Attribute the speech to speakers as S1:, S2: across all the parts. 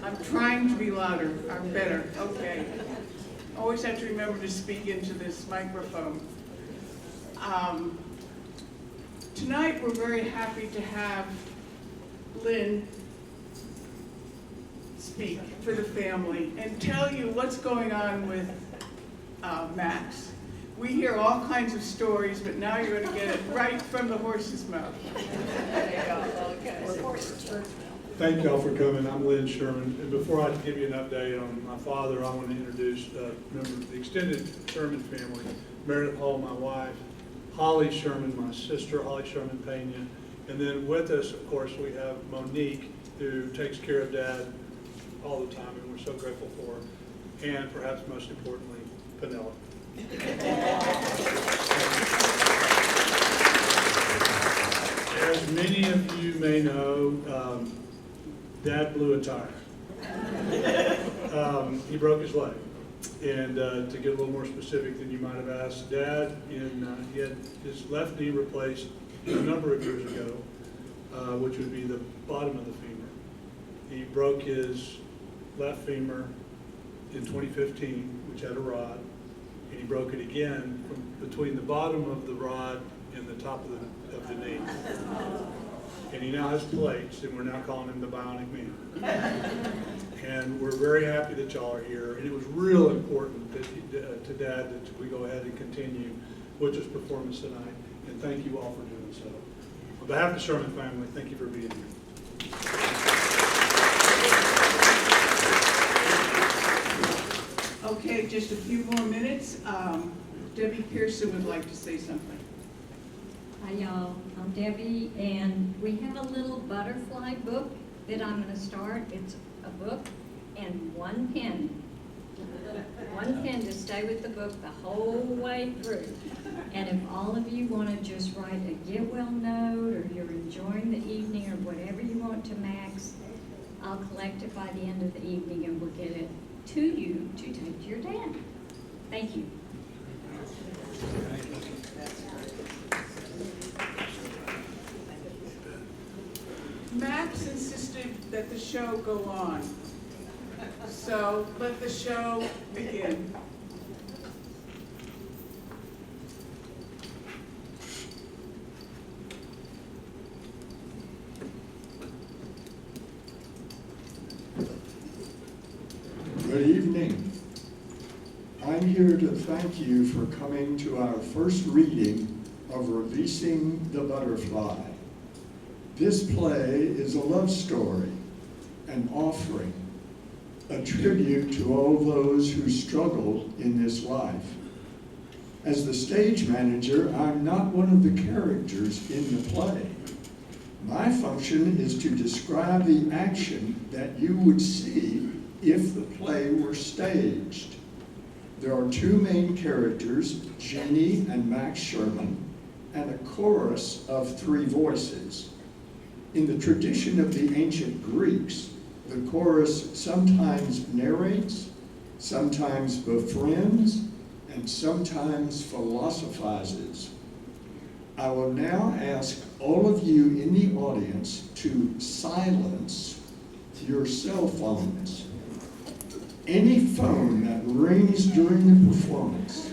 S1: I'm trying to be louder, or better, okay. Always have to remember to speak into this microphone. Tonight, we're very happy to have Lynn speak for the family and tell you what's going on with Max. We hear all kinds of stories, but now you're going to get it right from the horse's mouth.
S2: Thank y'all for coming. I'm Lynn Sherman. And before I give you an update on my father, I want to introduce members of the extended Sherman family. Meredith Hall, my wife, Holly Sherman, my sister, Holly Sherman Pena. And then with us, of course, we have Monique, who takes care of Dad all the time, and we're so grateful for her. And perhaps most importantly, Penelope. As many of you may know, Dad blew a tire. He broke his leg. And to get a little more specific than you might have asked, Dad, he had his left knee replaced a number of years ago, which would be the bottom of the femur. He broke his left femur in 2015, which had a rod, and he broke it again from between the bottom of the rod and the top of the knee. And he now has plates, and we're now calling him the Bionic Man. And we're very happy that y'all are here. And it was real important that, to Dad that we go ahead and continue with this performance tonight. And thank you all for doing so. On behalf of the Sherman family, thank you for being here.
S1: Okay, just a few more minutes. Debbie Pearson would like to say something.
S3: Hi y'all, I'm Debbie, and we have a little butterfly book that I'm going to start. It's a book and one pen. One pen to stay with the book the whole way through. And if all of you want to just write a get well note, or you're enjoying the evening, or whatever you want to Max, I'll collect it by the end of the evening and we'll get it to you to take to your dad. Thank you.
S1: Max insisted that the show go on, so let the show begin.
S4: Good evening. I'm here to thank you for coming to our first reading of Releasing the Butterfly. This play is a love story, an offering, a tribute to all those who struggle in this life. As the stage manager, I'm not one of the characters in the play. My function is to describe the action that you would see if the play were staged. There are two main characters, Jeannie and Max Sherman, and a chorus of three voices. In the tradition of the ancient Greeks, the chorus sometimes narrates, sometimes befriends, and sometimes philosophizes. I will now ask all of you in the audience to silence your cell phones. Any phone that rings during the performance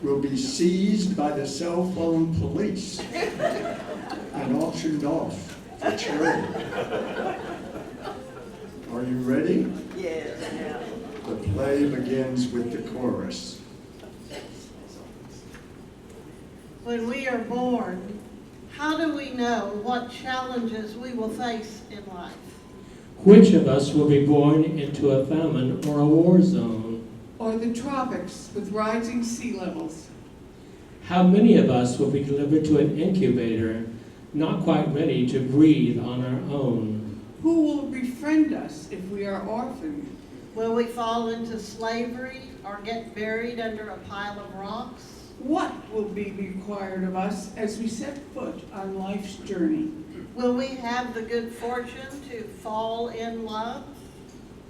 S4: will be seized by the cell phone police and auctioned off for charity. Are you ready?
S5: Yes.
S4: The play begins with the chorus.
S5: When we are born, how do we know what challenges we will face in life?
S6: Which of us will be born into a famine or a war zone?
S1: Or the tropics with rising sea levels.
S6: How many of us will be delivered to an incubator, not quite ready to breathe on our own?
S1: Who will befriend us if we are orphaned?
S5: Will we fall into slavery or get buried under a pile of rocks?
S1: What will be required of us as we set foot on life's journey?
S5: Will we have the good fortune to fall in love?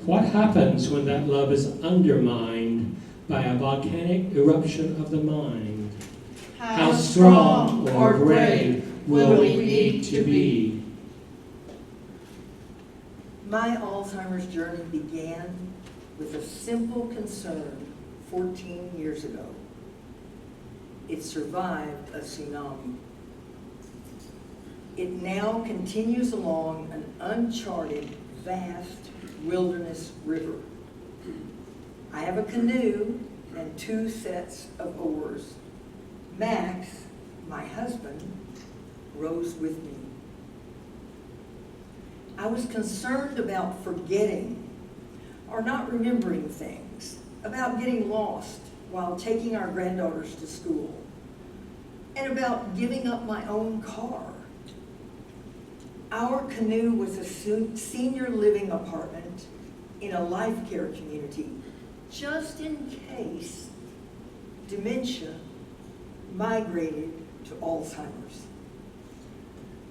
S6: What happens when that love is undermined by a volcanic eruption of the mind? How strong or brave will we need to be?
S7: My Alzheimer's journey began with a simple concern 14 years ago. It survived a tsunami. It now continues along an uncharted, vast wilderness river. I have a canoe and 2 sets of oars. Max, my husband, rows with me. I was concerned about forgetting or not remembering things, about getting lost while taking our granddaughters to school, and about giving up my own car. Our canoe was a senior living apartment in a life care community, just in case dementia migrated to Alzheimer's.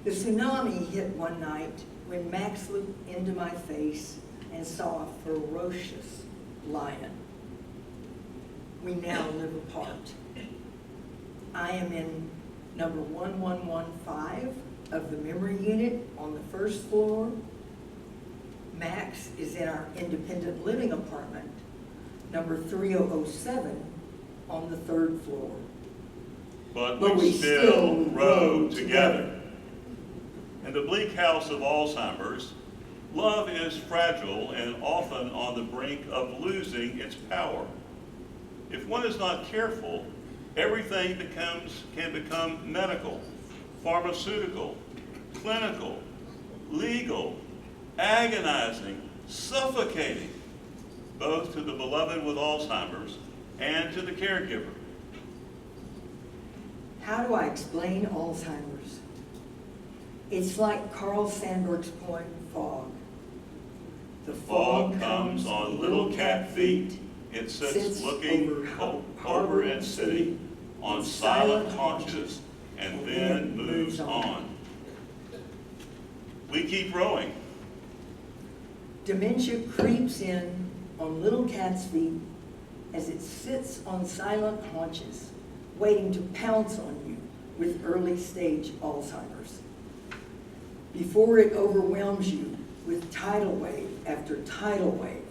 S7: The tsunami hit one night when Max looked into my face and saw a ferocious lion. We now live apart. I am in number 1115 of the memory unit on the 1st floor. Max is in our independent living apartment, number 3007 on the 3rd floor.
S8: But we still row together. In the bleak house of Alzheimer's, love is fragile and often on the brink of losing its power. If one is not careful, everything can become medical, pharmaceutical, clinical, legal, agonizing, suffocating, both to the beloved with Alzheimer's and to the caregiver.
S7: How do I explain Alzheimer's? It's like Carl Sandburg's poem, Fog.
S8: The fog comes on little cat feet. It sits looking over its city on silent haunches and then moves on. We keep rowing.
S7: Dementia creeps in on little cat's feet as it sits on silent haunches, waiting to pounce on you with early stage Alzheimer's. Before it overwhelms you with tidal wave after tidal wave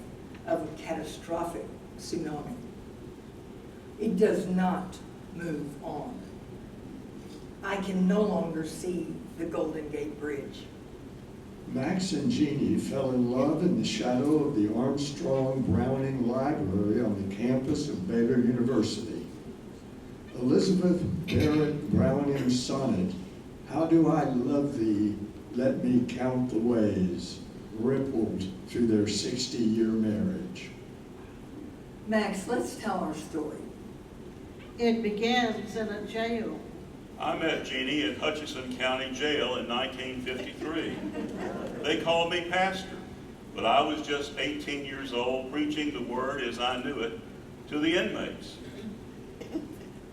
S7: of a catastrophic tsunami. It does not move on. I can no longer see the Golden Gate Bridge.
S4: Max and Jeannie fell in love in the shadow of the Armstrong Browning Library on the campus of Baylor University. Elizabeth Barrett Browning's sonnet, "How do I love thee, let me count the ways," rippled through their 60-year marriage.
S7: Max, let's tell our story.
S5: It begins in a jail.
S8: I met Jeannie in Hutchinson County Jail in 1953. They called me pastor, but I was just 18 years old preaching the word as I knew it to the inmates.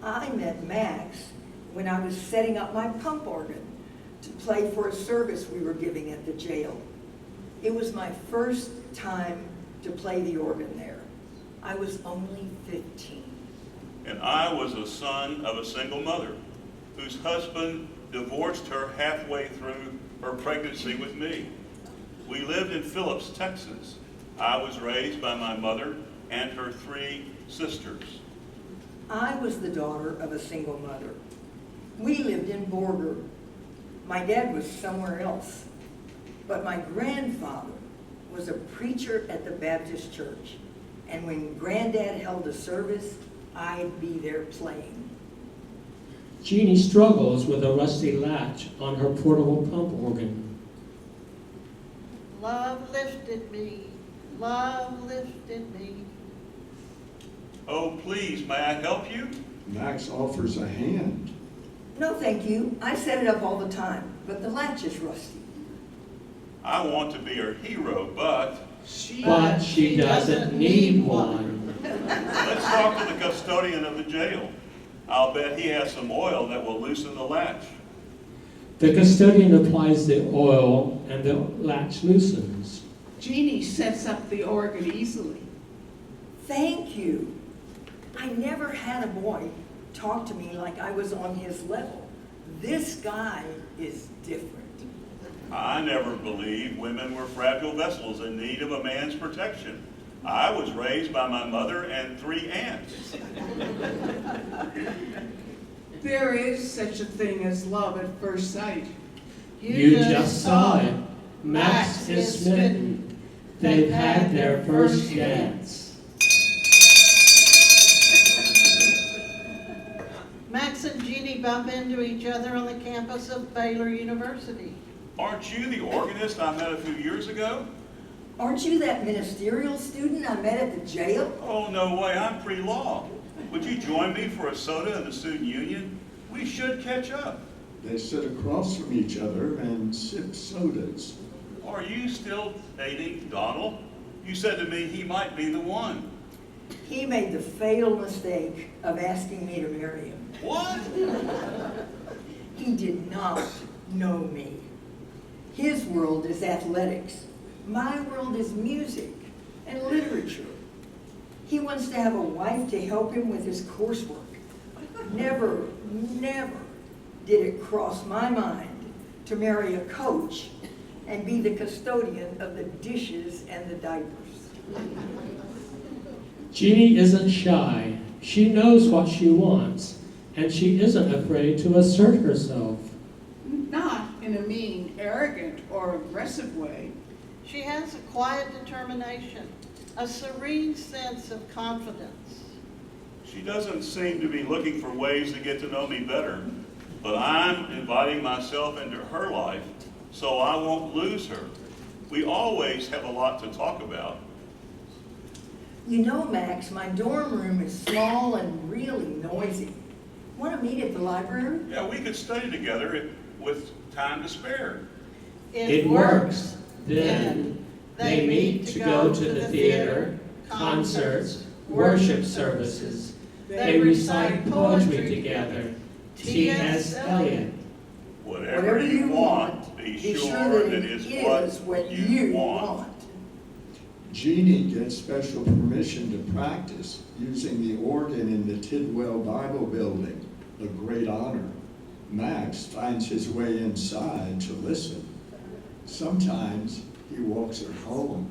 S7: I met Max when I was setting up my pump organ to play for a service we were giving at the jail. It was my first time to play the organ there. I was only 15.
S8: And I was a son of a single mother whose husband divorced her halfway through her pregnancy with me. We lived in Phillips, Texas. I was raised by my mother and her 3 sisters.
S7: I was the daughter of a single mother. We lived in Borger. My dad was somewhere else, but my grandfather was a preacher at the Baptist church, and when Granddad held a service, I'd be there playing.
S6: Jeannie struggles with a rusty latch on her portable pump organ.
S5: Love lifted me, love lifted me.
S8: Oh, please, may I help you?
S4: Max offers a hand.
S7: No, thank you. I set it up all the time, but the latch is rusty.
S8: I want to be her hero, but
S1: She
S6: doesn't need one.
S8: let's talk to the custodian of the jail. I'll bet he has some oil that will loosen the latch.
S6: The custodian applies the oil and the latch loosens.
S1: Jeannie sets up the organ easily.
S7: Thank you. I never had a boy talk to me like I was on his level. This guy is different.
S8: I never believed women were fragile vessels in need of a man's protection. I was raised by my mother and 3 aunts.
S1: There is such a thing as love at first sight.
S6: You just saw it. Max is smitten. They've had their first dance.
S5: Max and Jeannie bump into each other on the campus of Baylor University.
S8: Aren't you the organist I met a few years ago?
S7: Aren't you that ministerial student I met at the jail?
S8: Oh, no way, I'm pre-law. Would you join me for a soda in the student union? We should catch up.
S4: They sit across from each other and sip sodas.
S8: Are you still dating Donald? You said to me he might be the one.
S7: He made the fatal mistake of asking me to marry him.
S8: What?
S7: He did not know me. His world is athletics. My world is music and literature. He wants to have a wife to help him with his coursework. Never did it cross my mind to marry a coach and be the custodian of the dishes and the diapers.
S6: Jeannie isn't shy. She knows what she wants, and she isn't afraid to assert herself.
S1: Not in a mean, arrogant, or aggressive way.
S5: She has a quiet determination, a serene sense of confidence.
S8: She doesn't seem to be looking for ways to get to know me better, but I'm inviting myself into her life so I won't lose her. We always have a lot to talk about.
S7: You know, Max, my dorm room is small and really noisy. Want to meet at the library?
S8: Yeah, we could study together with time to spare.
S6: It works. Then they meet to go to the theater, concerts, worship services. They recite poetry together. T.S. Eliot.
S8: Whatever you want, be sure that it is what you want.
S4: Jeannie gets special permission to practice using the organ in the Tidwell Bible Building, a great honor. Max finds his way inside to listen. Sometimes he walks her home.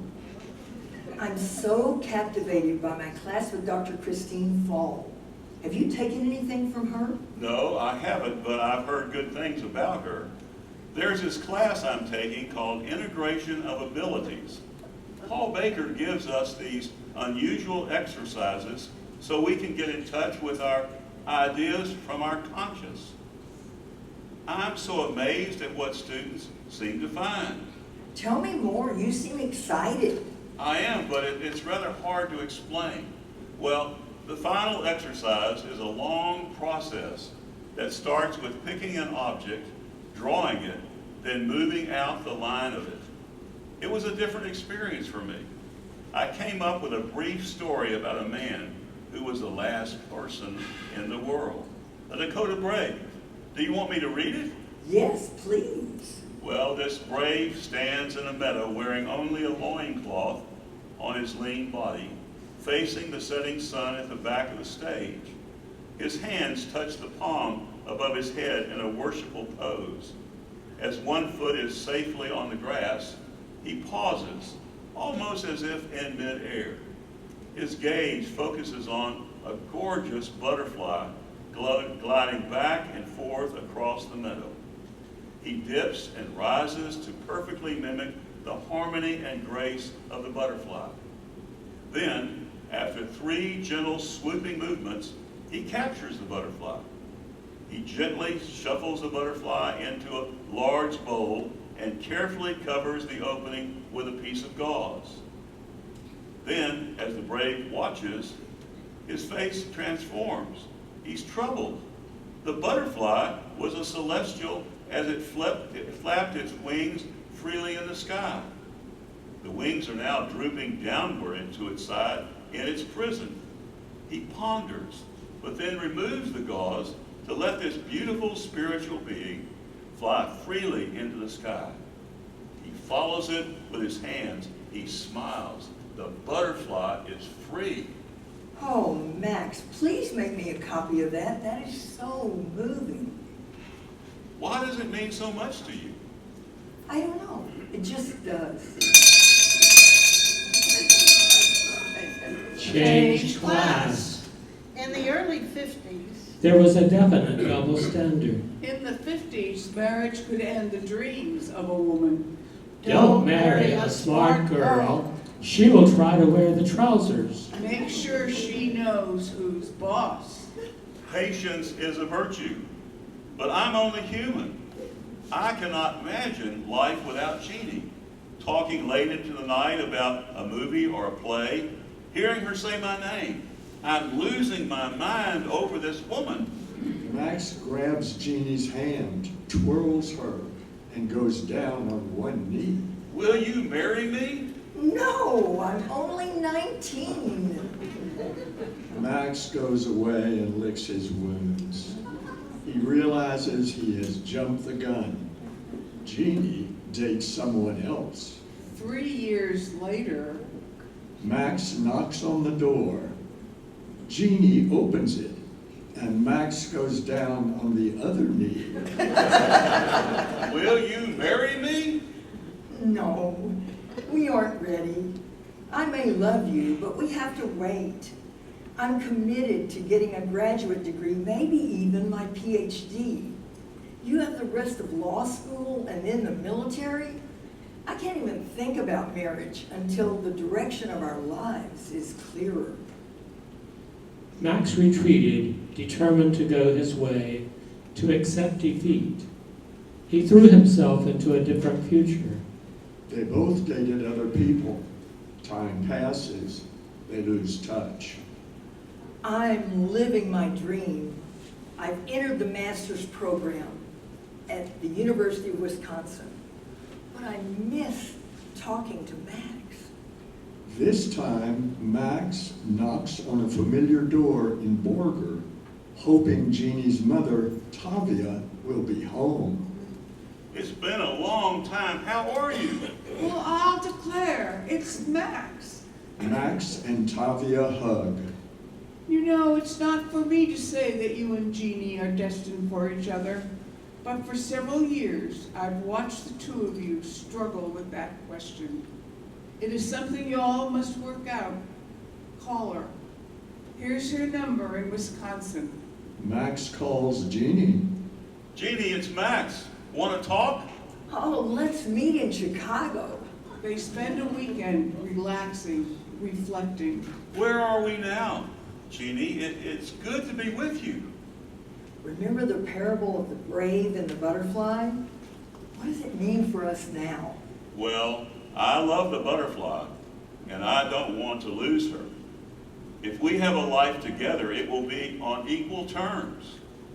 S7: I'm so captivated by my class with Dr. Christine Fall. Have you taken anything from her?
S8: No, I haven't, but I've heard good things about her. There's this class I'm taking called Integration of Abilities. Paul Baker gives us these unusual exercises so we can get in touch with our ideas from our conscience. I'm so amazed at what students seem to find.
S7: Tell me more. You seem excited.
S8: I am, but it's rather hard to explain. Well, the final exercise is a long process that starts with picking an object, drawing it, then moving out the line of it. It was a different experience for me. I came up with a brief story about a man who was the last person in the world, a Dakota brave. Do you want me to read it?
S7: Yes, please.
S8: Well, this brave stands in a meadow wearing only a loincloth on his lean body, facing the setting sun at the back of the stage. His hands touch the palm above his head in a worshipful pose. As one foot is safely on the grass, he pauses, almost as if in midair. His gaze focuses on a gorgeous butterfly gliding back and forth across the meadow. He dips and rises to perfectly mimic the harmony and grace of the butterfly. Then, after 3 gentle swooping movements, he captures the butterfly. He gently shuffles the butterfly into a large bowl and carefully covers the opening with a piece of gauze. Then, as the brave watches, his face transforms. He's troubled. The butterfly was a celestial as it flapped its wings freely in the sky. The wings are now drooping downward into its side in its prison. He ponders, but then removes the gauze to let this beautiful spiritual being fly freely into the sky. He follows it with his hands. He smiles. The butterfly is free.
S7: Oh, Max, please make me a copy of that. That is so moving.
S8: Why does it mean so much to you?
S7: I don't know, it just does.
S6: Change class.
S5: In the early 50s,
S6: There was a definite double standard.
S1: In the 50s, marriage could end the dreams of a woman.
S6: Don't marry a smart girl. She will try to wear the trousers.
S1: Make sure she knows who's boss.
S8: Patience is a virtue, but I'm only human. I cannot imagine life without Jeannie. Talking late into the night about a movie or a play, hearing her say my name. I'm losing my mind over this woman.
S4: Max grabs Jeannie's hand, twirls her, and goes down on one knee.
S8: Will you marry me?
S7: No, I'm only 19.
S4: Max goes away and licks his wounds. He realizes he has jumped the gun. Jeannie dates someone else.
S1: 3 years later,
S4: Max knocks on the door. Jeannie opens it, and Max goes down on the other knee.
S8: Will you marry me?
S7: No, we aren't ready. I may love you, but we have to wait. I'm committed to getting a graduate degree, maybe even my PhD. You have the rest of law school and then the military. I can't even think about marriage until the direction of our lives is clearer.
S6: Max retreated, determined to go his way, to accept defeat. He threw himself into a different future.
S4: They both dated other people. Time passes. They lose touch.
S7: I'm living my dream. I've entered the master's program at the University of Wisconsin, but I miss talking to Max.
S4: This time, Max knocks on a familiar door in Borger, hoping Jeannie's mother, Tavia, will be home.
S8: It's been a long time. How are you?
S1: well, I'll declare, it's Max.
S4: Max and Tavia hug.
S1: You know, it's not for me to say that you and Jeannie are destined for each other, but for several years, I've watched the two of you struggle with that question. It is something you all must work out. Call her. Here's her number in Wisconsin.
S4: Max calls Jeannie.
S8: Jeannie, it's Max. Want to talk?
S7: Oh, let's meet in Chicago.
S1: They spend a weekend relaxing, reflecting.
S8: Where are we now? Jeannie, it's good to be with you.
S7: Remember the parable of the brave and the butterfly? What does it mean for us now?
S8: Well, I love the butterfly, and I don't want to lose her. If we have a life together, it will be on equal terms.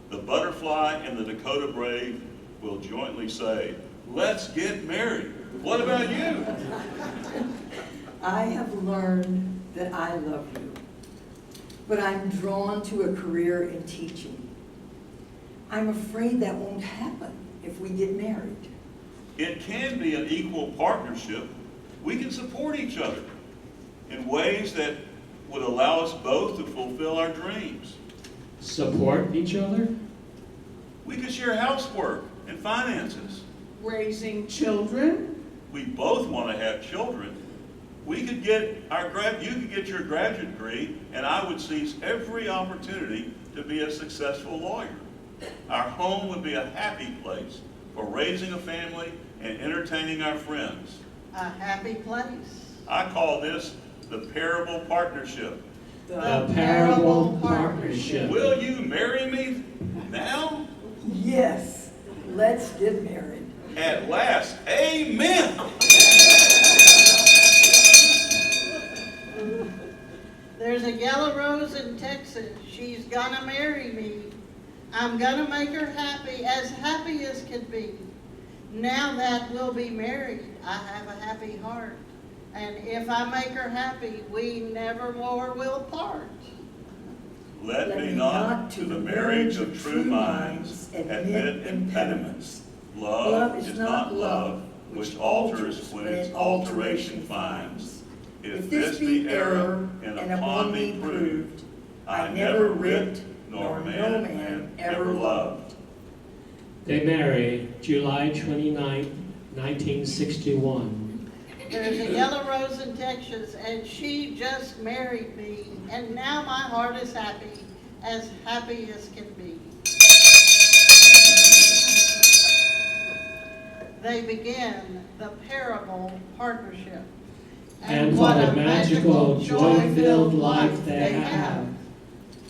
S8: The butterfly and the Dakota brave will jointly say, let's get married. What about you?
S7: I have learned that I love you, but I'm drawn to a career in teaching. I'm afraid that won't happen if we get married.
S8: It can be an equal partnership. We can support each other in ways that would allow us both to fulfill our dreams.
S6: Support each other?
S8: We could share housework and finances.
S1: Raising children.
S8: We both want to have children. We could get you could get your graduate degree, and I would seize every opportunity to be a successful lawyer. Our home would be a happy place for raising a family and entertaining our friends.
S5: a happy place.
S8: I call this the parable partnership.
S6: The parable partnership.
S8: Will you marry me now?
S7: Yes, let's get married.
S8: At last, amen.
S5: There's a yellow rose in Texas. She's gonna marry me. I'm gonna make her happy as could be. Now that we'll be married, I have a happy heart. And if I make her happy, we never more will part.
S8: Let me not to the marriage of true minds admit impediments. Love is not love, which alters when its alteration finds. If this be error, and upon me proved, I never writ, nor man ever loved.
S6: They marry July 29, 1961.
S5: There's a yellow rose in Texas, and she just married me, and now my heart is happy as can be. They begin the parable partnership.
S6: And what a magical, joy-filled life they have.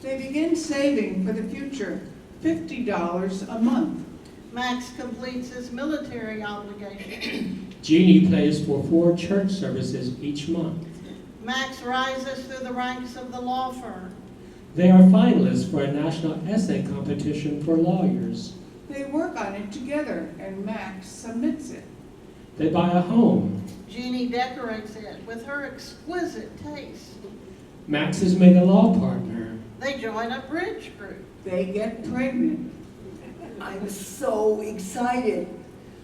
S1: They begin saving for the future, $50 a month.
S5: Max completes his military obligation.
S6: Jeannie plays for 4 church services each month.
S5: Max rises through the ranks of the law firm.
S6: They are finalists for a national essay competition for lawyers.
S1: They work on it together, and Max submits it.
S6: They buy a home.
S5: Jeannie decorates it with her exquisite taste.
S6: Max has made a law partner.
S5: They join a bridge group.
S1: They get pregnant.
S7: I'm so excited.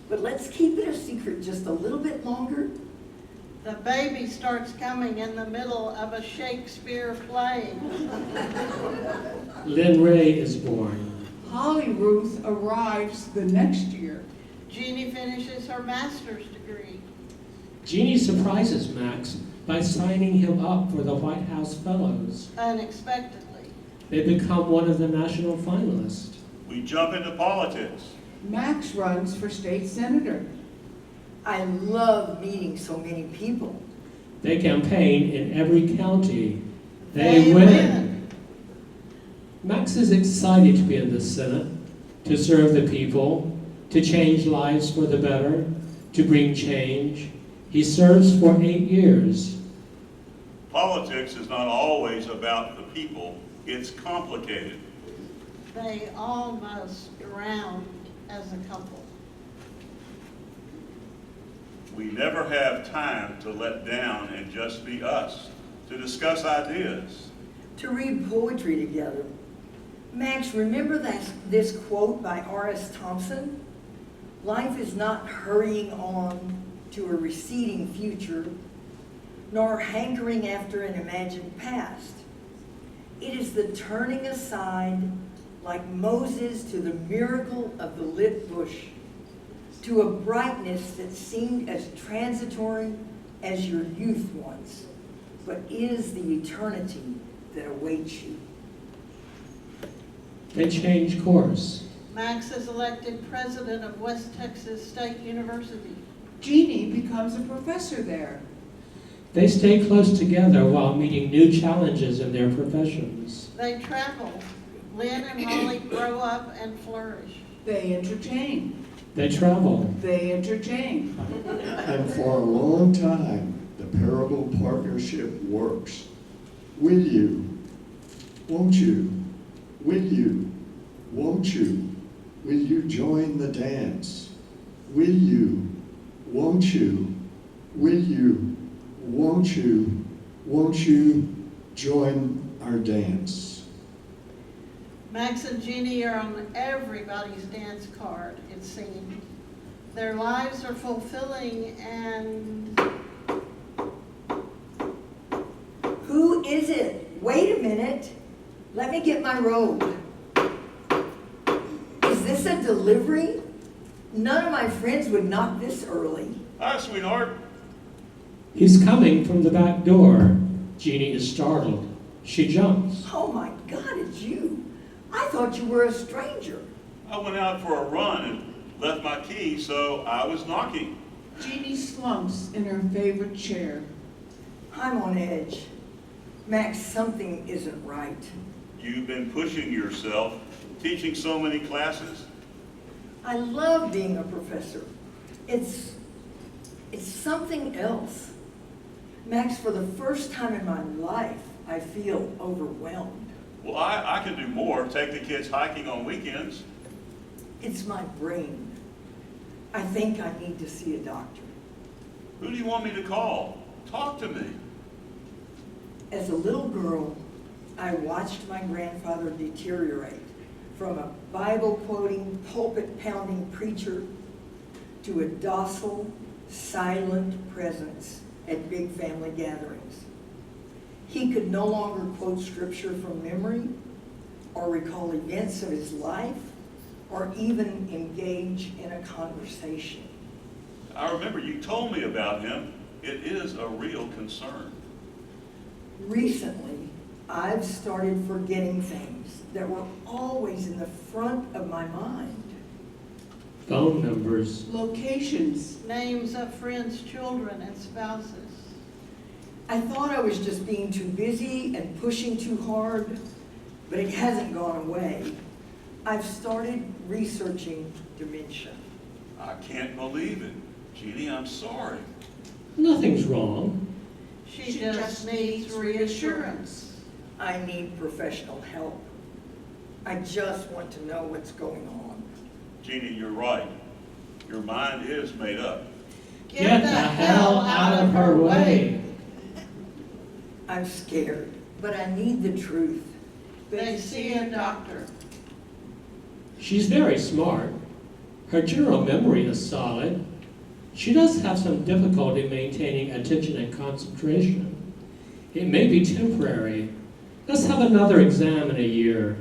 S7: But let's keep it a secret just a little bit longer.
S5: The baby starts coming in the middle of a Shakespeare play.
S6: Lynn Ray is born.
S1: Holly Ruth arrives the next year.
S5: Jeannie finishes her master's degree.
S6: Jeannie surprises Max by signing him up for the White House Fellows.
S5: Unexpectedly.
S6: They become one of the national finalists.
S8: We jump into politics.
S1: Max runs for state senator.
S7: I love meeting so many people.
S6: They campaign in every county.
S5: They win.
S6: Max is excited to be in the Senate, to serve the people, to change lives for the better, to bring change. He serves for 8 years.
S8: Politics is not always about the people. It's complicated.
S5: They almost drowned as a couple.
S8: We never have time to let down and just be us, to discuss ideas.
S7: To read poetry together. Max, remember this quote by R.S. Thompson? Life is not hurrying on to a receding future, nor hankering after an imagined past. It is the turning aside, like Moses to the miracle of the lit bush, to a brightness that seemed as transitory as your youth once, but is the eternity that awaits you.
S6: They change course.
S5: Max is elected president of West Texas State University.
S1: Jeannie becomes a professor there.
S6: They stay close together while meeting new challenges in their professions.
S5: They travel. Lynn and Holly grow up and flourish.
S1: They entertain.
S6: They travel.
S1: They entertain.
S4: And for a long time, the parable partnership works. Will you? Won't you? Will you? Won't you? Will you join the dance? Will you? Won't you? Will you? Won't you? Won't you join our dance?
S5: Max and Jeannie are on everybody's dance card, it seems. Their lives are fulfilling and...
S7: Who is it? Wait a minute. Let me get my robe. Is this a delivery? None of my friends would knock this early.
S8: Hi, sweetheart.
S6: He's coming from the back door. Jeannie is startled. She jumps.
S7: Oh my God, it's you. I thought you were a stranger.
S8: I went out for a run and left my key, so I was knocking.
S1: Jeannie slumps in her favorite chair.
S7: I'm on edge. Max, something isn't right.
S8: You've been pushing yourself, teaching so many classes.
S7: I love being a professor. It's something else. Max, for the first time in my life, I feel overwhelmed.
S8: Well, I can do more. Take the kids hiking on weekends.
S7: It's my brain. I think I need to see a doctor.
S8: Who do you want me to call? Talk to me.
S7: As a little girl, I watched my grandfather deteriorate from a Bible-quoting, pulpit-pounding preacher to a docile, silent presence at big family gatherings. He could no longer quote scripture from memory or recall events of his life or even engage in a conversation.
S8: I remember you told me about him. It is a real concern.
S7: Recently, I've started forgetting things that were always in the front of my mind.
S6: Phone numbers.
S1: Locations.
S5: Names of friends, children, and spouses.
S7: I thought I was just being too busy and pushing too hard, but it hasn't gone away. I've started researching dementia.
S8: I can't believe it. Jeannie, I'm sorry.
S6: Nothing's wrong.
S5: She just needs reassurance.
S7: I need professional help. I just want to know what's going on.
S8: Jeannie, you're right. Your mind is made up.
S6: Get the hell out of her way.
S7: I'm scared, but I need the truth.
S5: They see a doctor.
S6: She's very smart. Her general memory is solid. She does have some difficulty maintaining attention and concentration. It may be temporary. Let's have another exam in a year.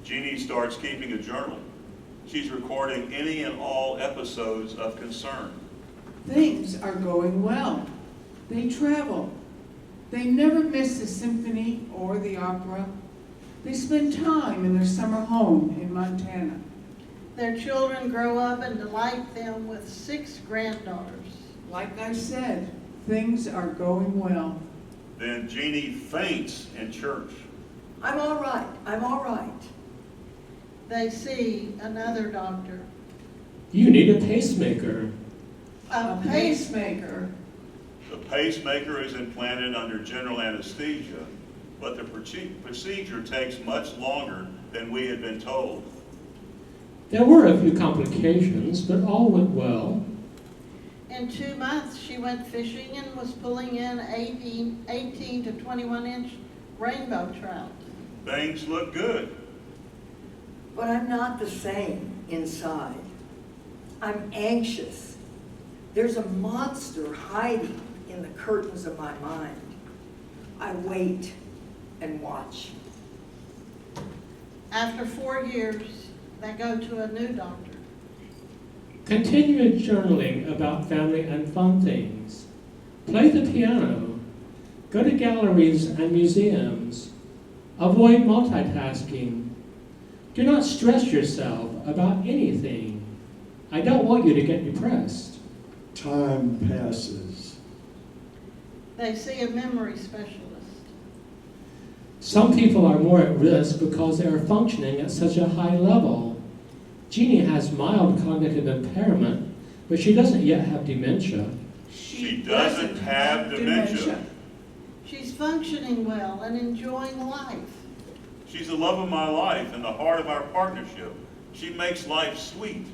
S8: Jeannie starts keeping a journal. She's recording any and all episodes of concern.
S1: Things are going well. They travel. They never miss the symphony or the opera. They spend time in their summer home in Montana.
S5: Their children grow up and delight them with 6 granddaughters.
S1: Like I said, things are going well.
S8: Then Jeannie faints in church.
S7: I'm all right. I'm all right.
S5: They see another doctor.
S6: You need a pacemaker.
S5: A
S1: pacemaker.
S8: The pacemaker is implanted under general anesthesia, but the procedure takes much longer than we had been told.
S6: There were a few complications, but all went well.
S5: In 2 months, she went fishing and was pulling in 18 to 21-inch rainbow trout.
S8: Things look good.
S7: But I'm not the same inside. I'm anxious. There's a monster hiding in the curtains of my mind. I wait and watch.
S5: After 4 years, they go to a new doctor.
S6: Continue journaling about family and fun things. Play the piano. Go to galleries and museums. Avoid multitasking. Do not stress yourself about anything. I don't want you to get depressed.
S4: Time passes.
S5: They see a memory specialist.
S6: Some people are more at risk because they are functioning at such a high level. Jeannie has mild cognitive impairment, but she doesn't yet have dementia.
S8: She doesn't have dementia.
S5: She's functioning well and enjoying life.
S8: She's the love of my life and the heart of our partnership. She makes life sweet.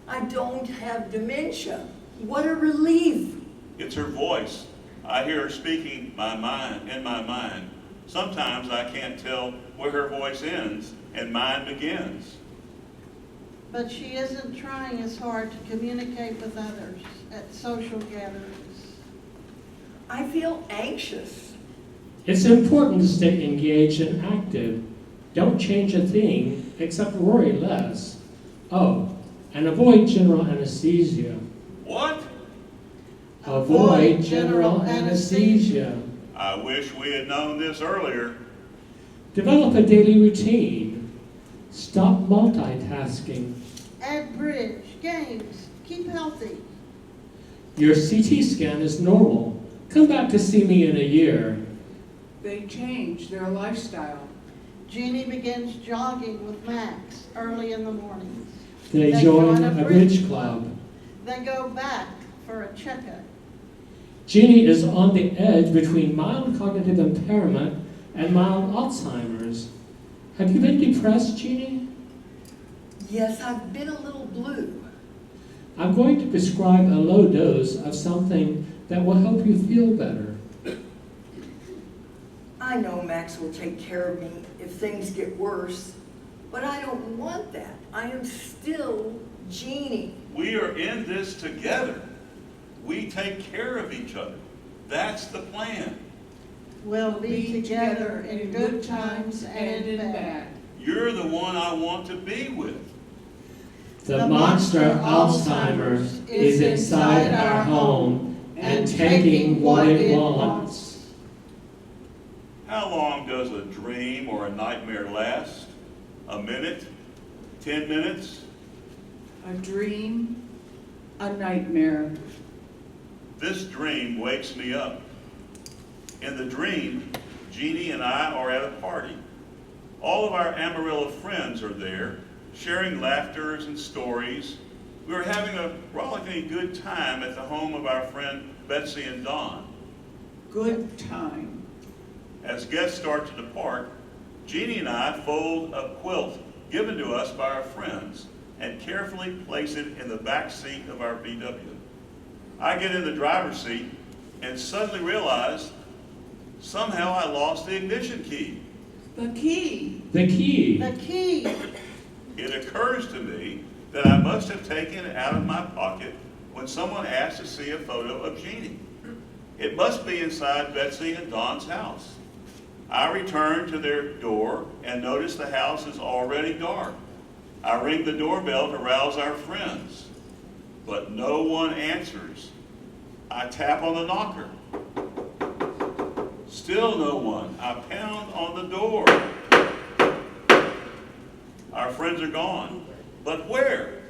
S7: I don't have dementia. What a relief.
S8: It's her voice. I hear her speaking in my mind. Sometimes I can't tell where her voice ends and mine begins.
S5: But she isn't trying as hard to communicate with others at social gatherings.
S7: I feel anxious.
S6: It's important to stay engaged and active. Don't change a thing except worry less. Oh, and avoid general anesthesia.
S8: What?
S6: Avoid general anesthesia.
S8: I wish we had known this earlier.
S6: Develop a daily routine. Stop multitasking.
S5: Add bridge, games, keep healthy.
S6: Your CT scan is normal. Come back to see me in a year.
S1: They change their lifestyle.
S5: Jeannie begins jogging with Max early in the mornings.
S6: They join a bridge club.
S5: They go back for a checkup.
S6: Jeannie is on the edge between mild cognitive impairment and mild Alzheimer's. Have you been depressed, Jeannie?
S7: Yes, I've been a little blue.
S6: I'm going to prescribe a low dose of something that will help you feel better.
S7: I know Max will take care of me if things get worse, but I don't want that. I am still Jeannie.
S8: We are in this together. We take care of each other. That's the plan.
S5: We'll be together in good times and in bad.
S8: You're the one I want to be with.
S6: The monster Alzheimer's is inside our home and taking what it wants.
S8: How long does a dream or a nightmare last? A minute? 10 minutes?
S1: A dream, a nightmare.
S8: This dream wakes me up. In the dream, Jeannie and I are at a party. All of our Amarillo friends are there, sharing laughters and stories. We are having a rollicking good time at the home of our friend Betsy and Don.
S1: Good time.
S8: As guests start to depart, Jeannie and I fold a quilt given to us by our friends and carefully place it in the back seat of our VW. I get in the driver's seat and suddenly realize somehow I lost the ignition key.
S1: The key.
S6: The key.
S5: The key.
S8: It occurs to me that I must have taken it out of my pocket when someone asked to see a photo of Jeannie. It must be inside Betsy and Don's house. I return to their door and notice the house is already dark. I ring the doorbell to rouse our friends, but no one answers. I tap on the knocker. Still no one. I pound on the door. Our friends are gone. But where?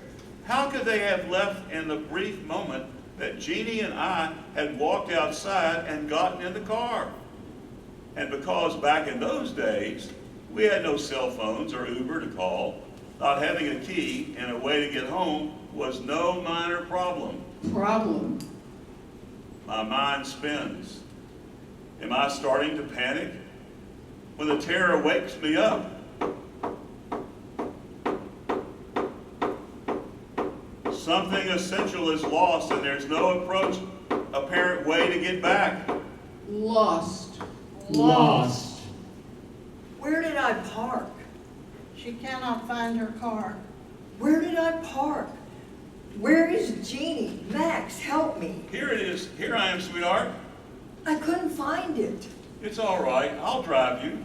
S8: How could they have left in the brief moment that Jeannie and I had walked outside and gotten in the car? And because back in those days, we had no cell phones or Uber to call, not having a key and a way to get home was no minor problem.
S1: Problem.
S8: My mind spins. Am I starting to panic? When the terror wakes me up, something essential is lost and there's no apparent way to get back.
S1: Lost.
S6: Lost.
S7: Where did I park?
S5: She cannot find her car.
S7: Where did I park? Where is Jeannie? Max, help me.
S8: Here it is. Here I am, sweetheart.
S7: I couldn't find it.
S8: It's all right. I'll drive you.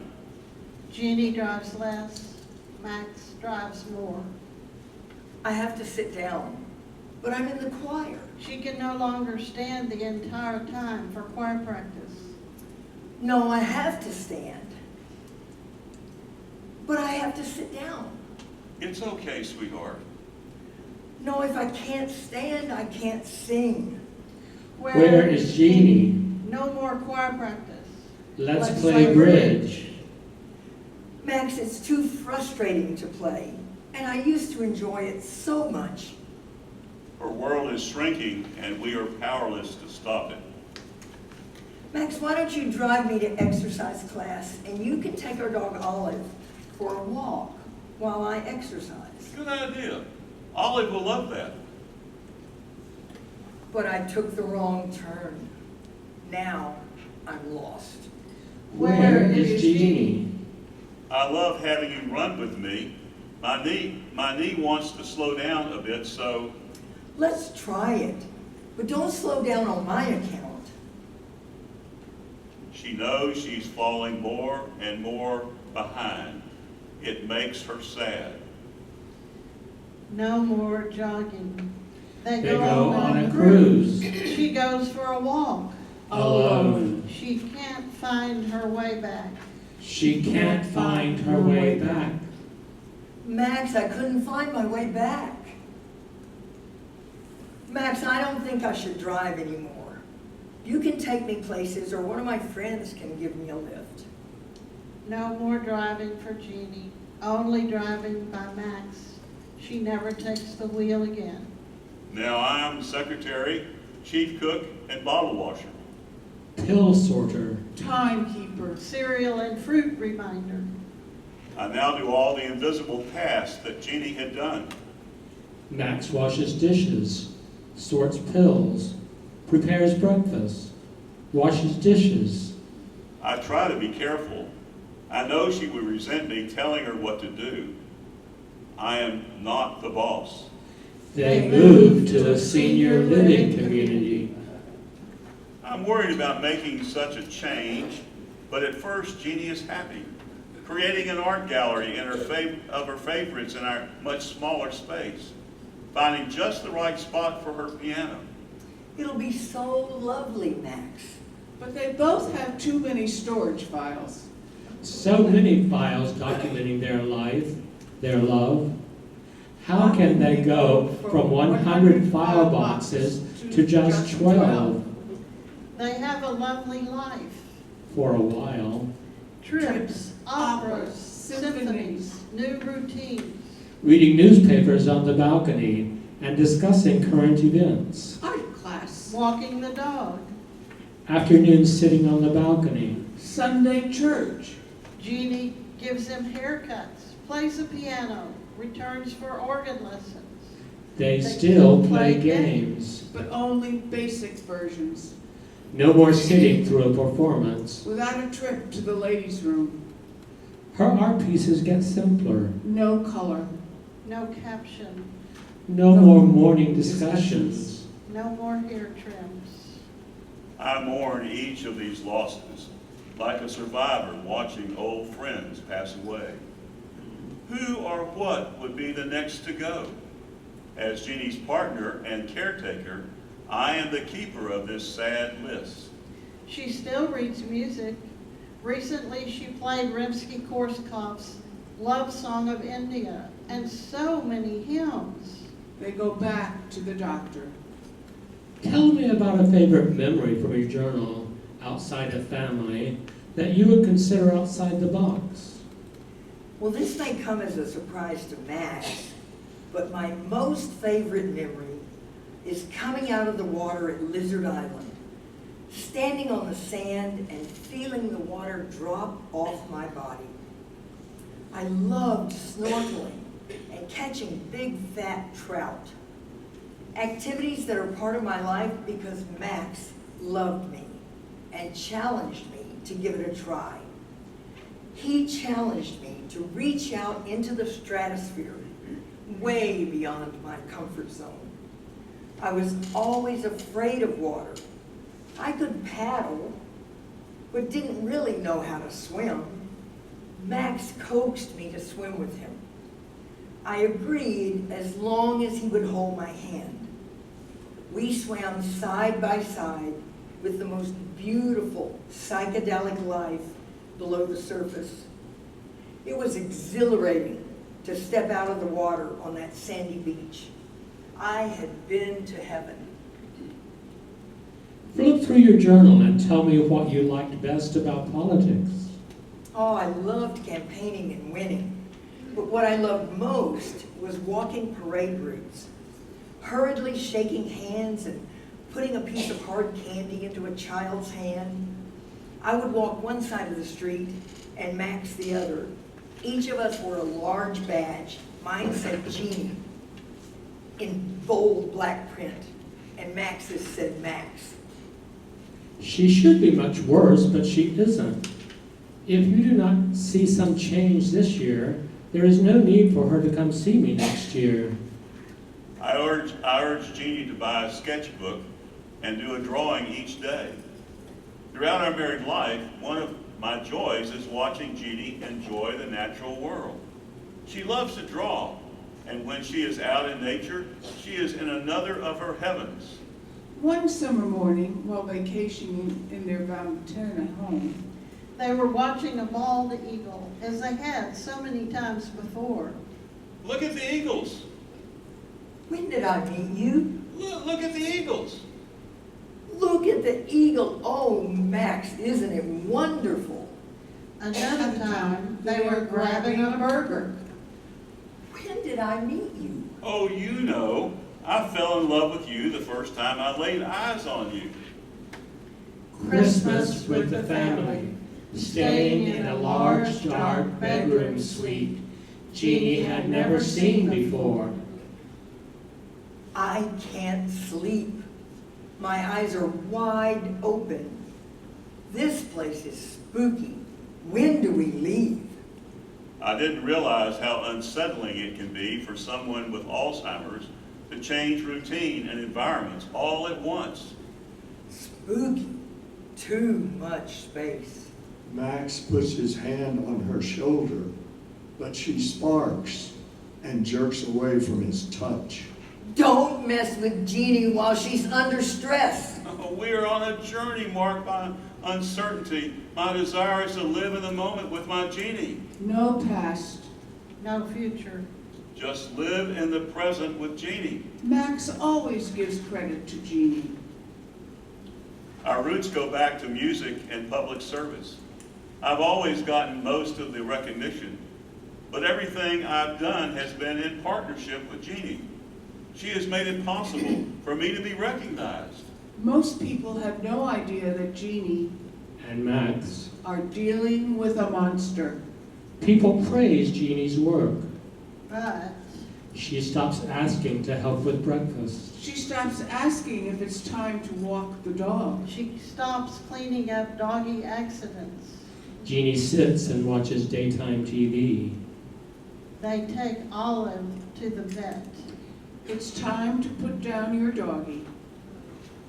S5: Jeannie drives less. Max drives more.
S7: I have to sit down, but I'm in the choir.
S5: She can no longer stand the entire time for choir practice.
S7: No, I have to stand, but I have to sit down.
S8: It's okay, sweetheart.
S7: No, if I can't stand, I can't sing.
S6: Where is Jeannie?
S5: No more choir practice.
S6: Let's play bridge.
S7: Max, it's too frustrating to play, and I used to enjoy it so much.
S8: Her world is shrinking and we are powerless to stop it.
S7: Max, why don't you drive me to exercise class, and you can take our dog Olive for a walk while I exercise.
S8: Good idea. Olive will love that.
S7: But I took the wrong turn. Now I'm lost.
S6: Where is Jeannie?
S8: I love having you run with me. My knee wants to slow down a bit, so
S7: Let's try it, but don't slow down on my account.
S8: she knows she's falling more and more behind. It makes her sad.
S5: No more jogging.
S6: They go on a cruise.
S5: She goes for a walk.
S6: Alone.
S5: She can't find her way back.
S6: She can't find her way back.
S7: Max, I couldn't find my way back. Max, I don't think I should drive anymore. You can take me places, or one of my friends can give me a lift.
S5: No more driving for Jeannie. Only driving by Max. She never takes the wheel again.
S8: Now I'm secretary, chief cook, and bottle washer.
S6: Pill sorter.
S1: Timekeeper.
S5: Cereal and fruit reminder.
S8: I now do all the invisible tasks that Jeannie had done.
S6: Max washes dishes, sorts pills, prepares breakfast, washes dishes.
S8: I try to be careful. I know she would resent me telling her what to do. I am not the boss.
S6: They move to a senior living community.
S8: I'm worried about making such a change, but at first Jeannie is happy, creating an art gallery in of her favorites in our much smaller space. finding just the right spot for her piano.
S7: It'll be so lovely, Max.
S1: But they both have too many storage files.
S6: So many files documenting their life, their love. How can they go from 100 file boxes to just 12
S5: They have a lovely life.
S6: for a while?
S5: Trips, operas,
S1: operas,
S5: symphonies, new routines.
S6: Reading newspapers on the balcony and discussing current events.
S1: Art class,
S5: Walking the dog.
S6: Afternoons sitting on the balcony.
S1: Sunday church,
S5: Jeannie gives him haircuts, plays the piano, returns for organ lessons.
S6: They still play games.
S1: but only basic versions,
S6: No more sitting through a performance.
S1: without a trip to the ladies' room.
S6: Her art pieces get simpler.
S1: No color,
S5: No caption,
S6: No more morning discussions.
S5: no more hair trims.
S8: I mourn each of these losses, like a survivor watching old friends pass away. Who or what would be the next to go? As Jeannie's partner and caretaker, I am the keeper of this sad list.
S5: She still reads music. Recently, she played Rimsky-Korsakov's Love Song of India, and so many hymns.
S1: they go back to the doctor.
S6: Tell me about a favorite memory from your journal outside of family that you would consider outside the box.
S7: Well, this may come as a surprise to Max, but my most favorite memory is coming out of the water at Lizard Island, standing on the sand and feeling the water drop off my body. I loved snorkeling and catching big fat trout. Activities that are part of my life because Max loved me and challenged me to give it a try. He challenged me to reach out into the stratosphere, way beyond my comfort zone. I was always afraid of water. I could paddle, but didn't really know how to swim. Max coaxed me to swim with him. I agreed as long as he would hold my hand. We swam side by side with the most beautiful psychedelic life below the surface. It was exhilarating to step out of the water on that sandy beach. I had been to heaven.
S6: Flip through your journal and tell me what you liked best about politics.
S7: Oh, I loved campaigning and winning. But what I loved most was walking parade routes, hurriedly shaking hands and putting a piece of hard candy into a child's hand. I would walk one side of the street and Max the other. Each of us wore a large badge. Mine said Jeannie in bold black print, and Max's said Max.
S6: She should be much worse, but she isn't. If you do not see some change this year, there is no need for her to come see me next year.
S8: I urge Jeannie to buy a sketchbook and do a drawing each day. Throughout our married life, one of my joys is watching Jeannie enjoy the natural world. She loves to draw, and when she is out in nature, she is in another of her heavens.
S1: One summer morning, while vacationing in their Montana home,
S5: They were watching a bald eagle, as they had so many times before.
S8: Look at the eagles.
S7: When did I meet you?
S8: Look at the eagles.
S7: Look at the eagle. Oh, Max, isn't it wonderful?
S5: Another time, they were grabbing a burger.
S7: When did I meet you?
S8: Oh, you know, I fell in love with you the first time I laid eyes on you.
S6: Christmas with the family, staying in a large, dark bedroom suite Jeannie had never seen before.
S7: I can't sleep. My eyes are wide open. This place is spooky. When do we leave?
S8: I didn't realize how unsettling it can be for someone with Alzheimer's to change routine and environments all at once.
S7: Spooky. Too much space.
S4: Max puts his hand on her shoulder, but she sparks and jerks away from his touch.
S7: Don't mess with Jeannie while she's under stress.
S8: We are on a journey marked by uncertainty. My desire is to live in the moment with my Jeannie.
S1: No past.
S5: No future.
S8: Just live in the present with Jeannie.
S1: Max always gives credit to Jeannie.
S8: Our roots go back to music and public service. I've always gotten most of the recognition, but everything I've done has been in partnership with Jeannie. She has made it possible for me to be recognized.
S1: Most people have no idea that Jeannie
S6: And Max.
S1: are dealing with a monster.
S6: People praise Jeannie's work.
S5: But
S6: She stops asking to help with breakfast.
S1: She stops asking if it's time to walk the dog.
S5: she stops cleaning up doggy accidents.
S6: Jeannie sits and watches daytime TV.
S5: They take Olive to the vet.
S1: It's time to put down your doggie.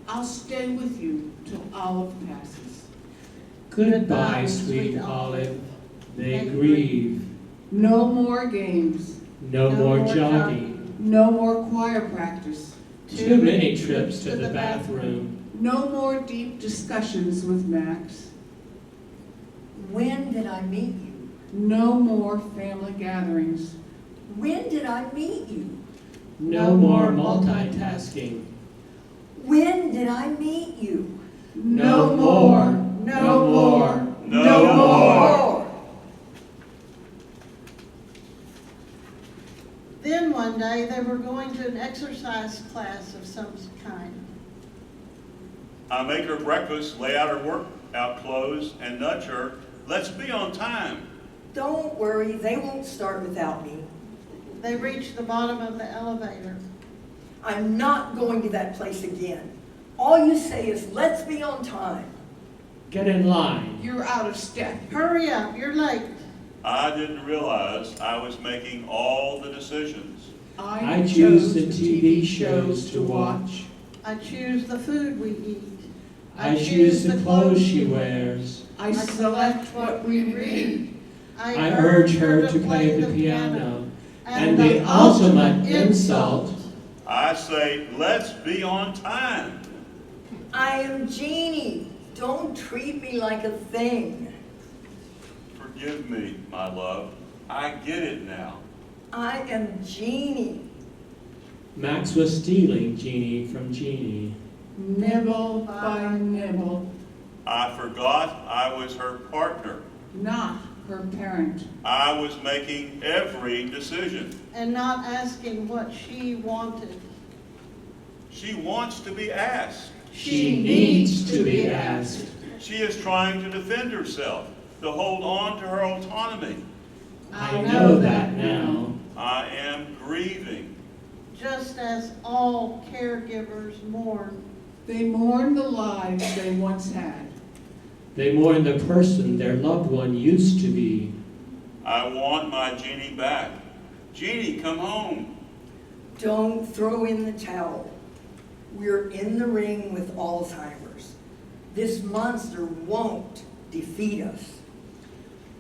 S1: I'll stay with you till Olive passes.
S6: Goodbye, sweet Olive. They grieve.
S1: No more games.
S6: No more
S5: more
S6: jogging.
S1: No more choir practice.
S6: Too many trips to the bathroom.
S1: No more deep discussions with Max.
S7: When did I meet you?
S1: No more family gatherings.
S7: When did I meet you?
S6: No more multitasking.
S7: When did I meet you?
S6: No more.
S1: No more.
S8: No more.
S5: Then one day they were going to an exercise class of some kind.
S8: I make her breakfast, lay out her workout clothes, and nudge her. Let's be on time.
S7: Don't worry, they won't start without me.
S5: They reached the bottom of the elevator.
S7: I'm not going to that place again. All you say is, let's be on time.
S6: Get in line.
S1: You're out of step.
S5: Hurry up, you're late.
S8: I didn't realize I was making all the decisions.
S6: I choose the TV shows to watch.
S5: I choose the food we eat.
S6: I choose the clothes she wears.
S1: I select what we read.
S6: I urge her to play the piano. And the ultimate insult,
S8: I say, let's be on time.
S7: I am Jeannie. Don't treat me like a thing.
S8: Forgive me, my love. I get it now.
S7: I am Jeannie.
S6: Max was stealing Jeannie from Jeannie.
S1: Nibble by nibble.
S8: I forgot I was her partner.
S1: Not her parent.
S8: I was making every decision.
S5: And not asking what she wanted.
S8: She wants to be asked.
S6: She needs to be asked.
S8: She is trying to defend herself, to hold on to her autonomy.
S6: I know that now.
S8: I am grieving.
S5: Just as all caregivers mourn.
S1: They mourn the lives they once had.
S6: They mourn the person their loved one used to be.
S8: I want my Jeannie back. Jeannie, come home.
S7: Don't throw in the towel. We're in the ring with Alzheimer's. This monster won't defeat us.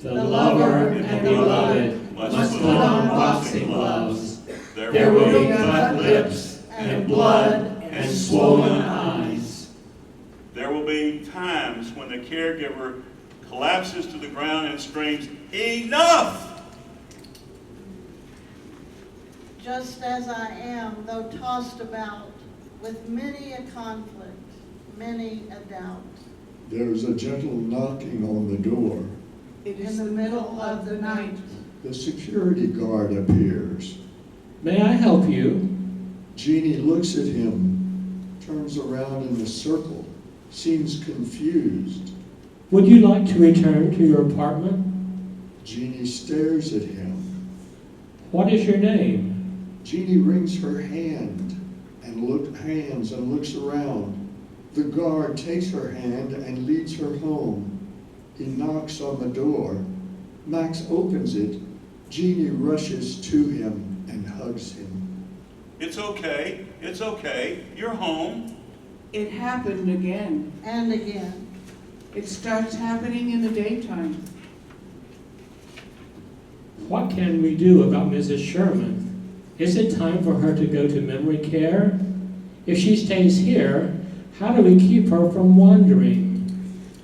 S6: The lover and beloved must put on boxing gloves. There will be cut lips and blood and swollen eyes.
S8: There will be times when the caregiver collapses to the ground and screams, "Enough!"
S5: Just as I am, though tossed about with many a conflict, many a doubt.
S4: There's a gentle knocking on the door.
S1: It is the middle of the night.
S4: The security guard appears.
S6: May I help you?
S4: Jeannie looks at him, turns around in a circle, seems confused.
S6: Would you like to return to your apartment?
S4: Jeannie stares at him.
S6: What is your name?
S4: Jeannie wrings her hands and looks around. The guard takes her hand and leads her home. He knocks on the door. Max opens it. Jeannie rushes to him and hugs him.
S8: It's okay. It's okay. You're home.
S1: It happened again.
S5: And again.
S1: It starts happening in the daytime.
S6: What can we do about Mrs. Sherman? Is it time for her to go to memory care? If she stays here, how do we keep her from wandering?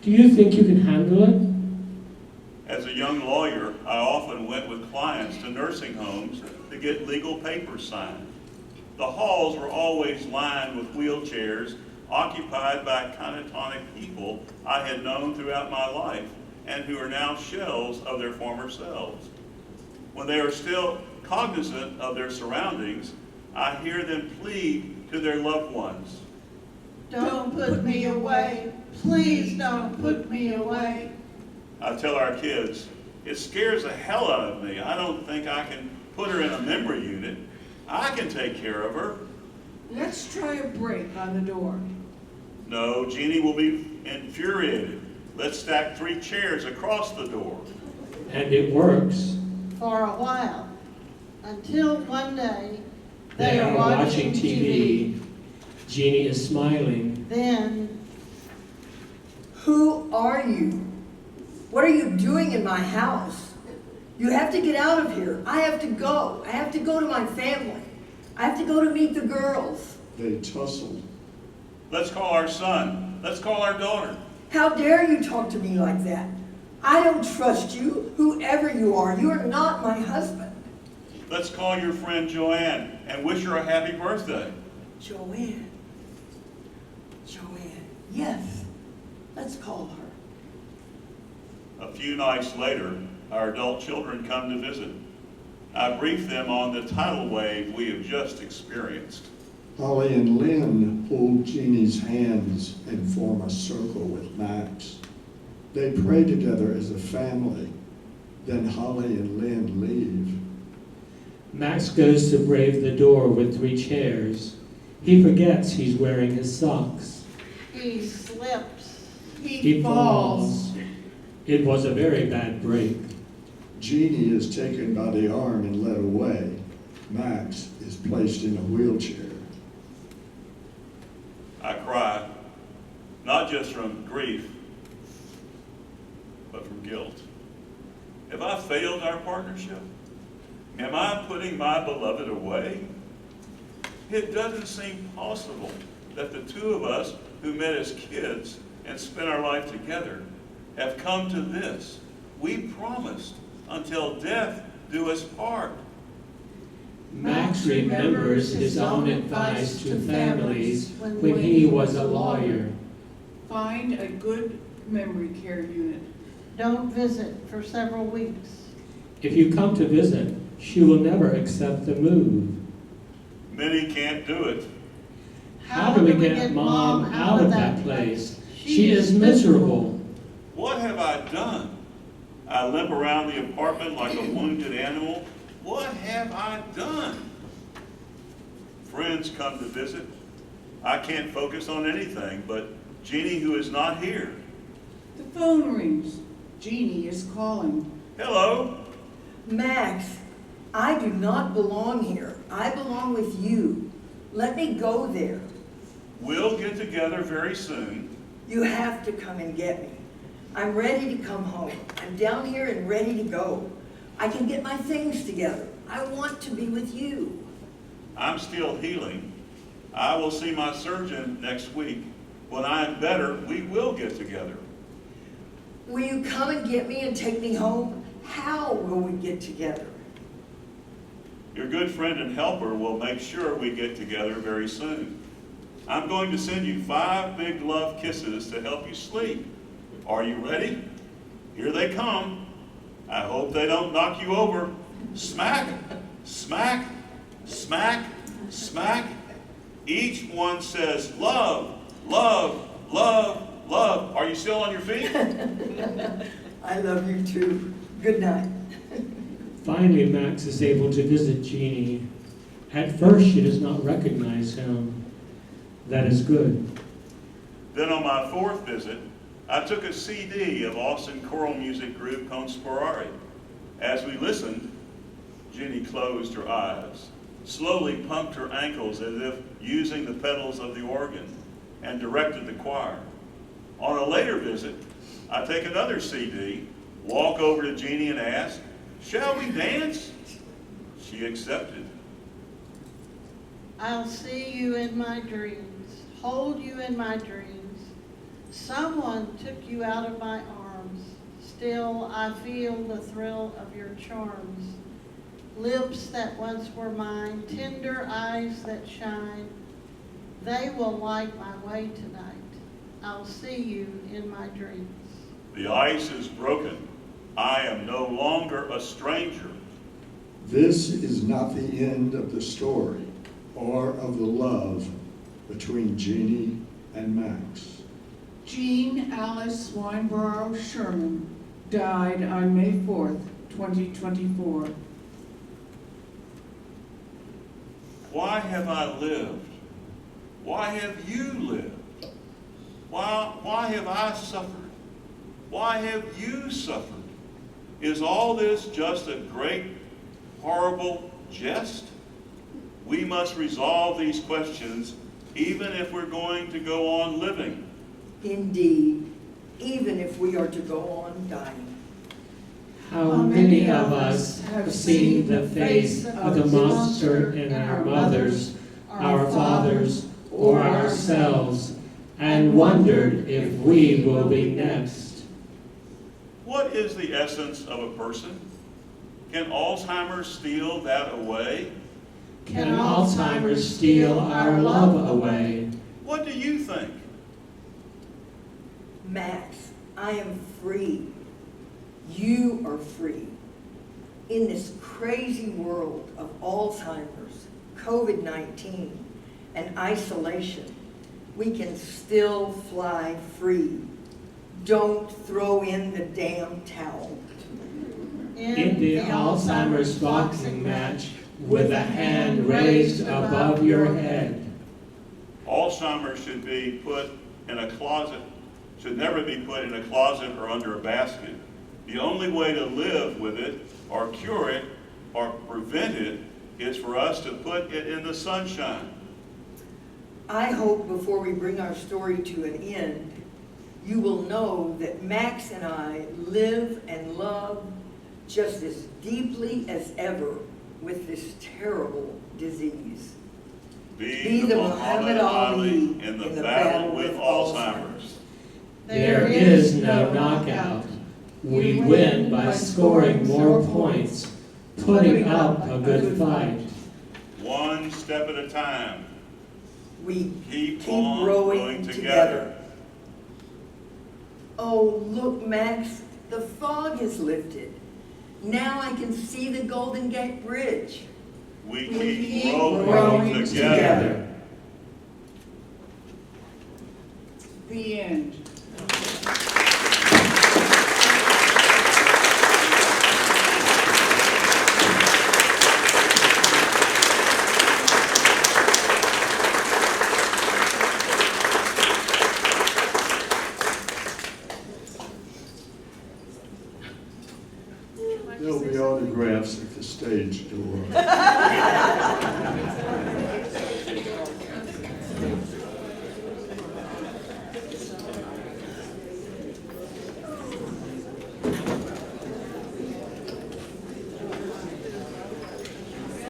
S6: Do you think you can handle it?
S8: As a young lawyer, I often went with clients to nursing homes to get legal papers signed. The halls were always lined with wheelchairs occupied by catatonic people I had known throughout my life and who are now shells of their former selves. When they are still cognizant of their surroundings, I hear them plead to their loved ones.
S5: Don't put me away. Please don't put me away.
S8: I tell our kids, it scares the hell out of me. I don't think I can put her in a memory unit. I can take care of her.
S1: Let's try a break on the door.
S8: No, Jeannie will be infuriated. Let's stack 3 chairs across the door.
S6: And it works.
S5: For a while, until one day
S6: They are watching TV. Jeannie is smiling.
S5: Then
S7: Who are you? What are you doing in my house? You have to get out of here. I have to go. I have to go to my family. I have to go to meet the girls.
S4: They tussled.
S8: Let's call our son. Let's call our daughter.
S7: How dare you talk to me like that? I don't trust you, whoever you are. You are not my husband.
S8: Let's call your friend Joanne and wish her a happy birthday.
S7: Joanne. Yes. Let's call her.
S8: A few nights later, our adult children come to visit. I brief them on the tidal wave we have just experienced.
S4: Holly and Lynn hold Jeannie's hands and form a circle with Max. They pray together as a family. Then Holly and Lynn leave.
S6: Max goes to brave the door with 3 chairs. He forgets he's wearing his socks.
S5: he slips.
S1: He falls.
S6: It was a very bad break.
S4: Jeannie is taken by the arm and led away. Max is placed in a wheelchair.
S8: I cry, not just from grief, but from guilt. Have I failed our partnership? Am I putting my beloved away? It doesn't seem possible that the 2 of us who met as kids and spent our life together have come to this. We promised until death do us part.
S6: Max remembers his own advice to families when he was a lawyer.
S1: Find a good memory care unit.
S5: Don't visit for several weeks.
S6: If you come to visit, she will never accept the move.
S8: Many can't do it.
S6: How do we get Mom out of that place? She is miserable.
S8: What have I done? I limp around the apartment like a wounded animal. What have I done? Friends come to visit. I can't focus on anything but Jeannie, who is not here.
S1: The phone rings. Jeannie is calling.
S8: Hello?
S7: Max, I do not belong here. I belong with you. Let me go there.
S8: We'll get together very soon.
S7: You have to come and get me. I'm ready to come home. I'm down here and ready to go. I can get my things together. I want to be with you.
S8: I'm still healing. I will see my surgeon next week. When I am better, we will get together.
S7: Will you come and get me and take me home? How will we get together?
S8: Your good friend and helper will make sure we get together very soon. I'm going to send you 5 big love kisses to help you sleep. Are you ready? Here they come. I hope they don't knock you over. Smack, smack, smack, smack. Each one says love, love, love, love. Are you still on your feet?
S7: I love you too. Good night.
S6: Finally, Max is able to visit Jeannie. At first, she does not recognize him. That is good.
S8: Then on my 4th visit, I took a CD of Austin choral music group Conspirare. As we listened, Jeannie closed her eyes, slowly pumped her ankles as if using the pedals of the organ, and directed the choir. On a later visit, I take another CD, walk over to Jeannie and ask, "Shall we dance?" She accepted.
S5: I'll see you in my dreams, hold you in my dreams. Someone took you out of my arms. Still, I feel the thrill of your charms. Lips that once were mine, tender eyes that shine. They will light my way tonight. I'll see you in my dreams.
S8: The ice is broken. I am no longer a stranger.
S4: This is not the end of the story or of the love between Jeannie and Max.
S1: Jean Alice Wineborough Sherman died on May 4th, 2024.
S8: Why have I lived? Why have you lived? Why have I suffered? Why have you suffered? Is all this just a great, horrible jest? We must resolve these questions even if we're going to go on living.
S7: Indeed, even if we are to go on dying.
S6: How many of us have seen the face of the monster in our mothers, our fathers, or ourselves, and wondered if we will be next?
S8: What is the essence of a person? Can Alzheimer's steal that away?
S6: Can Alzheimer's steal our love away?
S8: What do you think?
S7: Max, I am free. You are free. In this crazy world of Alzheimer's, COVID-19, and isolation, we can still fly free. Don't throw in the damn towel.
S6: In the Alzheimer's boxing match, with a hand raised above your head.
S8: Alzheimer's should be put in a closet, should never be put in a closet or under a basket. The only way to live with it, or cure it, or prevent it, is for us to put it in the sunshine.
S7: I hope before we bring our story to an end, you will know that Max and I live and love just as deeply as ever with this terrible disease.
S8: Be the Muhammad Ali in the battle with Alzheimer's.
S6: There is no knockout. We win by scoring more points, putting up a good fight.
S8: One step at a time.
S7: We
S8: Keep
S7: keep
S8: on
S7: growing
S8: together.
S7: Oh, look, Max, the fog has lifted. Now I can see the Golden Gate Bridge.
S8: We
S7: We
S8: keep
S7: keep
S8: growing
S7: growing
S8: together.
S1: The end.
S4: There'll be autographs at the stage door.